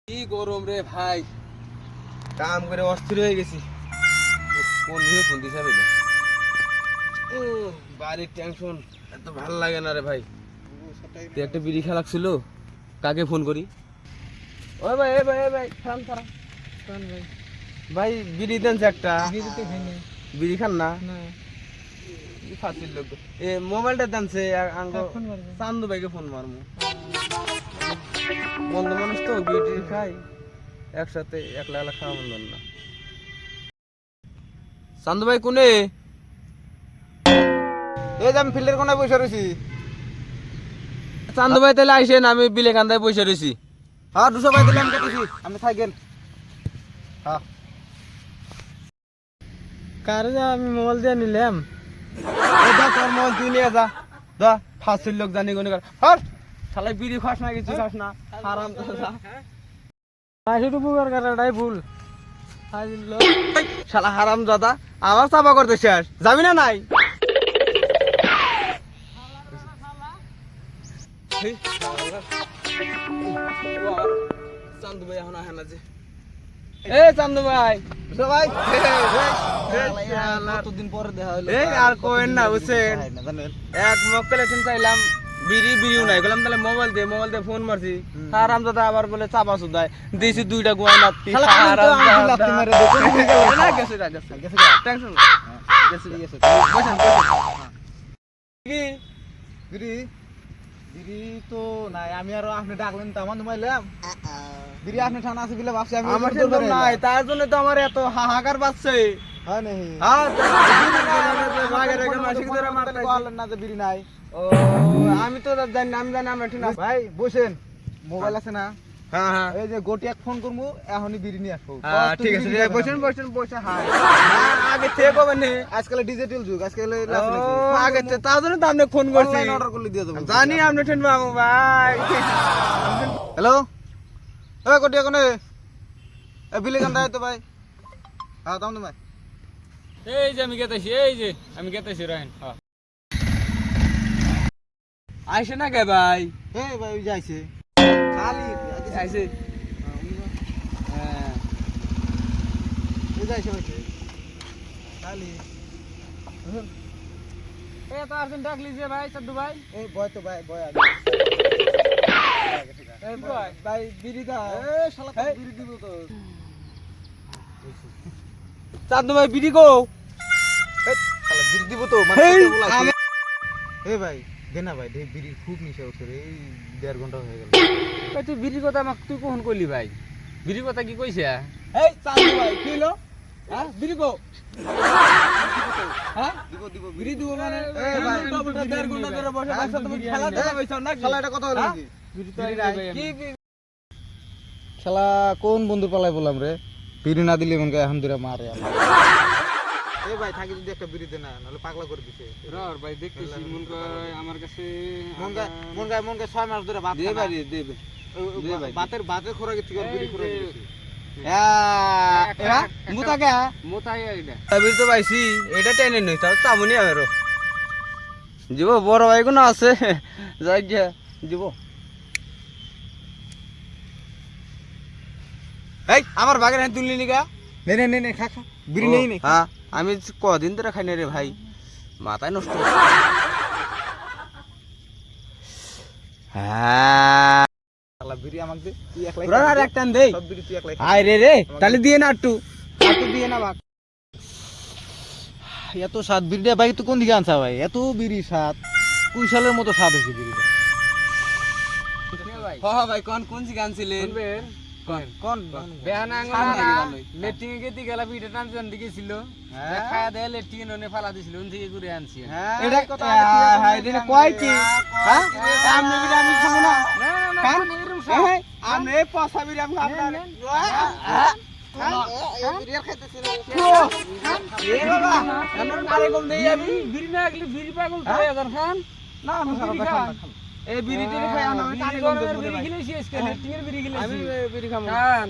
কি গরম রে ভাই, কাম করে অস্থির হয়ে গেছি। কোন ভাবে ফোন দিছে ভাই? বাড়ির টেনশন, এত ভালো লাগে না রে ভাই। তুই একটা বিড়ি খেলা ছিল, কাকে ফোন করি? ওই ভাই, এই ভাই, এই ভাই, খান খান ভাই। ভাই বিড়ি দেন একটা। বিড়ি খান না? কি ফাজিল লোক। এ মোবাইলটা দেনছে চান্দু ভাইকে ফোন মারমু। বন্ধু মানুষ তো বিড়ি খাই, একসাথে একলা একলা খাওয়া বন্ধ না। চান্দু ভাই কোনে? এই যে আমি ফিল্ডের কোনায় বসে রয়েছি। চান্দু ভাই তাহলে আইসেন, আমি বিলে কান্দায় বসে রয়েছি। হ্যাঁ 200 পাই দিলে আমি কেটেছি, আপনি থাকেন। হ্যাঁ কারে আমি মোবাইল দিয়ে নিলাম। তোর মোবাইল তুই নিয়ে যা, যা ফাঁসির লোক জানি গুনি কর। হর শালা বিড়ি খাস না, কিছু খাস না, হারাম তো যা। শুধু বুকার কাটাটাই ভুল। শালা হারাম দাদা, আবার চাপা করতে শেষ, যাবি না নাই? চান্দু ভাই এখন আহে না যে। এ চান্দু ভাই, ভাই কতদিন পরে দেখা হলো। আর কোয়েন না বুঝছেন, এক মক্কেল এসে চাইলাম বিড়িও নাই, বললাম তাহলে মোবাইল দিয়ে ফোন মারছি। হারাম দাদা আবার বলে চাপা সুদায় দিয়েছি 2টা গুয়া না। তো নাই, আমি আরো আপনি ডাকলেন তো আমার ঘুমাইলাম। বিড়ি আপনি ঠান্ডা আছে বলে ভাবছি আমি আমার তো নাই, তার জন্য তো আমার এত হাহাকার পাচ্ছে। হ্যাঁ নেই না যে বিড়ি নাই। ও আমি তো জানি না, আমি জানি আমরা ঠিক আছে। ভাই বসেন, মোবাইল আছে না? হ্যাঁ হ্যাঁ এই যে গোটি এক ফোন করবো, এখনই বিড়ি নিয়ে আসবো। ঠিক আছে, বসেন বসেন বসে। হ্যাঁ আগে থেকে কবেন নে, আজকাল ডিজিটাল যুগ, আজকাল আগে তার জন্য তো আপনি ফোন করছি। অর্ডার করলে দিয়ে দেবো। জানি আপনি ঠেন মামু ভাই। হ্যালো, এ গোটি এখন বিলি কান্দা তো ভাই। হ্যাঁ দাম ভাই। এই যে আমি গেতেছি, এই যে আমি গেতেছি রাইন। আইসে না কে ভাই? এই ভাই ওই যাইছে খালি আইসে। হ্যাঁ ওই যাইছে ভাই খালি। এ তো আসেন ডাকলি যে ভাই, চাদু ভাই। এই বয় তো ভাই, বয় আগে। এই ভাই, ভাই বিড়ি দাও। এ শালা তো বিড়ি দিব তো। চাদু ভাই বিড়ি গো। এই শালা বিড়ি দিব তো, মানে বলা। এই ভাই দে না ভাই, দে বিড়ি খুব নিশা উঠছে রে, এই 1.5 ঘন্টা হয়ে গেল। ভাই তুই বিড়ির কথা আমাকে তুই কখন কইলি ভাই? বিড়ির কথা কি কইছে? এই চান্দু ভাই কি হলো? হ্যাঁ বিড়ি গো। হ্যাঁ দিব দিব বিড়ি দিব মানে। এই ভাই 1.5 ঘন্টা ধরে বসে বসে তুমি খেলা দেখা হইছো না? শালা এটা কথা হলো কি? বিড়ি তো বিড়ি নাই নাই। কি শালা কোন বন্ধু পালাই বললাম রে, বিড়ি না দিলে মনকে এখন ধরে মারে। এই ভাই থাকি যদি একটা বিড়ি দে না, নাহলে পাগলা করে দিছে। রর ভাই দেখতেছি মন কয় আমার কাছে মন গায় 6 মাস ধরে ভাত দে ভাই দেবে। বাতের খোরাকি থেকে বিড়ি খোরাকি বেশি। মুতাকে মুতাই এইটা বিড়ি তো পাইছি, এটা টেনে নই তার চামুনি আরো জীব বড় ভাই কোন আছে, যাই গিয়া জীব। এই আমার বাগের হ্যাঁ তুললি নিগা। নে খা খা বিড়ি নেই নে। হ্যাঁ আমি কদিন ধরে খাই না রে ভাই, মাথায় নষ্ট। হ্যাঁ শালা বিড়ি আমাকে দে, তুই একলাই ওরা আর একটা দেই। সব বিড়ি তুই একলাই। আয় রে রে, তাহলে দিয়ে না একটু দিয়ে না বাক। এত স্বাদ বিড়িটা ভাই, তুই কোন দিকে আনছা ভাই? এত বিড়ি স্বাদ, কুইশালের মতো স্বাদ হয়েছে বিড়িটা। হ্যাঁ ভাই কোন কোন গান ছিলেন? কোন বেহানা আঙ্গুল লেট্রিং এ গেতি গেলা পিঠে টানতে দিকেছিল, খায়া দেয়া লেট্রিং ননে ফালা দিছিল, ওন থেকে ঘুরে আনছি। এটা কথা এটা কয় কি? হ্যাঁ আমি বিড়ি আমি খাবো না। কান হ্যাঁ আমি পয়সা বিড়ি আমি খাবো না। বিড়ি না গেলে বিড়ি পাগল খান না আমি খাবো। এই বিড়ি টিড়ি খাই আমি বিড়ি গিলেছি আজকে, লেট্রিং এর বিড়ি গিলেছি। আমি বিড়ি খাবো খান